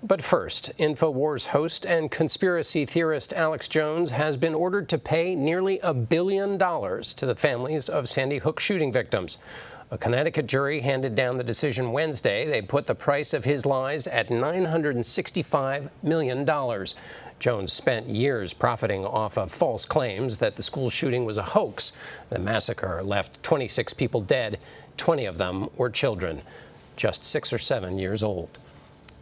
But first, InfoWars host and conspiracy theorist Alex Jones has been ordered to pay nearly $1 billion to the families of Sandy Hook shooting victims. A Connecticut jury handed down the decision Wednesday. They put the price of his lies at $965 million. Jones spent years profiting off of false claims that the school shooting was a hoax. The massacre left 26 people dead. 20 of them were children, just 6 or 7 years old.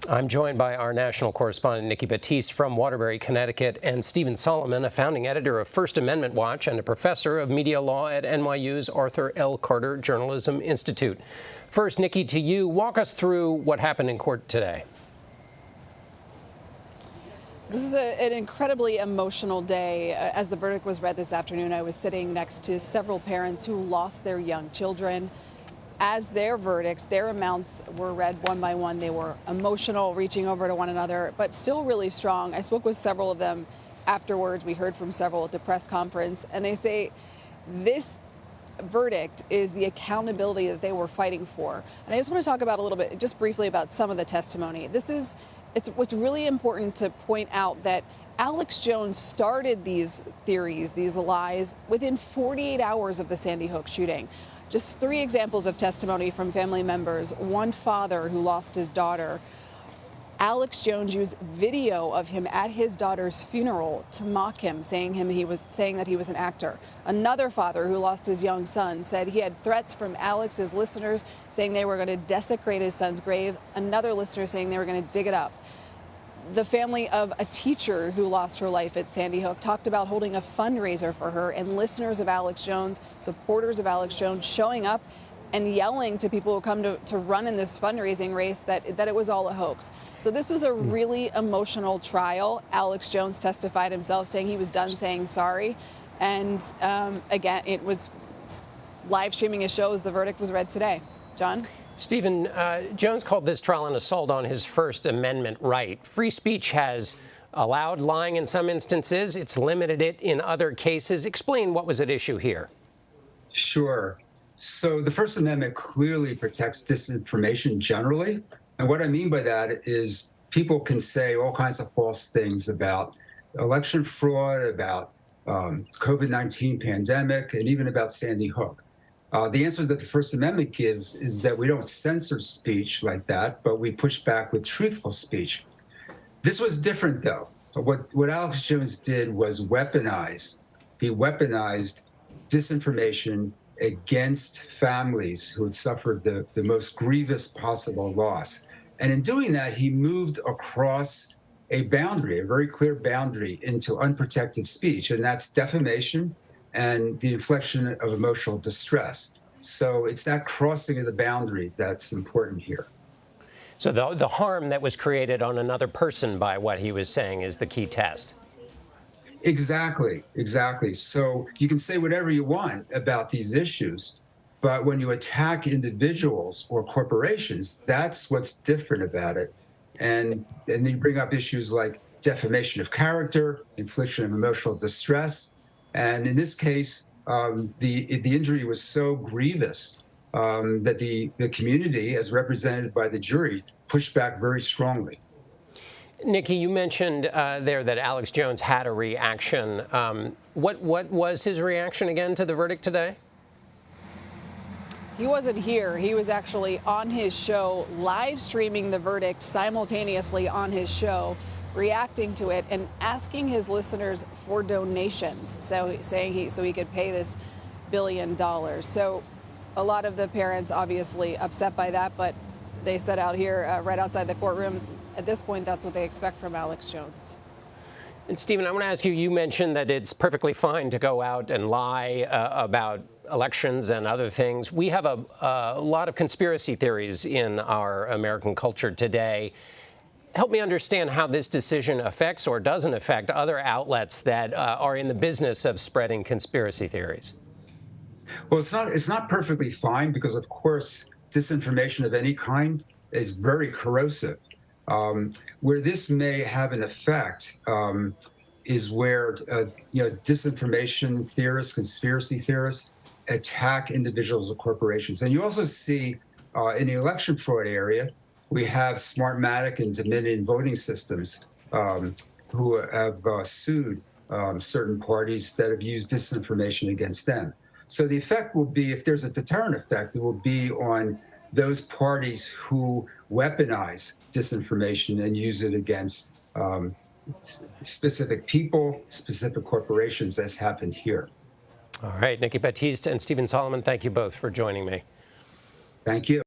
I'm joined by our national correspondent, Nikki Battiste from Waterbury, Connecticut, and Stephen Solomon, a founding editor of First Amendment Watch and a professor of media law at NYU's Arthur L. Carter Journalism Institute. First, Nikki, to you, walk us through what happened in court today. This is an incredibly emotional day. As the verdict was read this afternoon, I was sitting next to several parents who lost their young children. As their verdicts, their amounts were read one by one. They were emotional, reaching over to one another, but still really strong. I spoke with several of them afterwards. We heard from several at the press conference, and they say this verdict is the accountability that they were fighting for. And I just want to talk about a little bit, just briefly, about some of the testimony. It's what's really important to point out that Alex Jones started these theories, these lies, within 48 hours of the Sandy Hook shooting. Just 3 examples of testimony from family members. One father who lost his daughter. Alex Jones used video of him at his daughter's funeral to mock him, saying that he was an actor. Another father who lost his young son said he had threats from Alex's listeners saying they were going to desecrate his son's grave. Another listener saying they were going to dig it up. The family of a teacher who lost her life at Sandy Hook talked about holding a fundraiser for her, and listeners of Alex Jones, supporters of Alex Jones, showing up and yelling to people who come to run in this fundraising race that it was all a hoax. So this was a really emotional trial. Alex Jones testified himself, saying he was done saying sorry. And again, it was live streaming his show as the verdict was read today. John? Stephen, Jones called this trial an assault on his First Amendment right. Free speech has allowed lying in some instances. It's limited it in other cases. Explain what was at issue here. Sure. So the First Amendment clearly protects disinformation generally. And what I mean by that is people can say all kinds of false things about election fraud, about COVID-19 pandemic, and even about Sandy Hook. The answer that the First Amendment gives is that we don't censor speech like that, but we push back with truthful speech. This was different, though. What Alex Jones did was weaponize. He weaponized disinformation against families who had suffered the most grievous possible loss. And in doing that, he moved across a boundary, a very clear boundary, into unprotected speech, and that's defamation and the infliction of emotional distress. So it's that crossing of the boundary that's important here. So the harm that was created on another person by what he was saying is the key test. Exactly. So you can say whatever you want about these issues, but when you attack individuals or corporations, that's what's different about it. And then you bring up issues like defamation of character, infliction of emotional distress. And in this case, the injury was so grievous that the community, as represented by the jury, pushed back very strongly. Nikki, you mentioned there that Alex Jones had a reaction. What was his reaction again to the verdict today? He wasn't here. He was actually on his show, live streaming the verdict simultaneously on his show, reacting to it and asking his listeners for donations, so he could pay this $1 billion. So a lot of the parents obviously upset by that, but they said out here right outside the courtroom, at this point, that's what they expect from Alex Jones. And Stephen, I want to ask you, you mentioned that it's perfectly fine to go out and lie about elections and other things. We have a lot of conspiracy theories in our American culture today. Help me understand how this decision affects or doesn't affect other outlets that are in the business of spreading conspiracy theories. Well, it's not perfectly fine because, of course, disinformation of any kind is very corrosive. Where this may have an effect is where disinformation theorists, conspiracy theorists, attack individuals or corporations. And you also see in the election fraud area We have Smartmatic and Dominion voting systems who have sued certain parties that have used disinformation against them. So the effect will be, if there's a deterrent effect, it will be on those parties who weaponize disinformation and use it against specific people, specific corporations, as happened here. All right, Nikki Battiste and Stephen Solomon, thank you both for joining me. Thank you.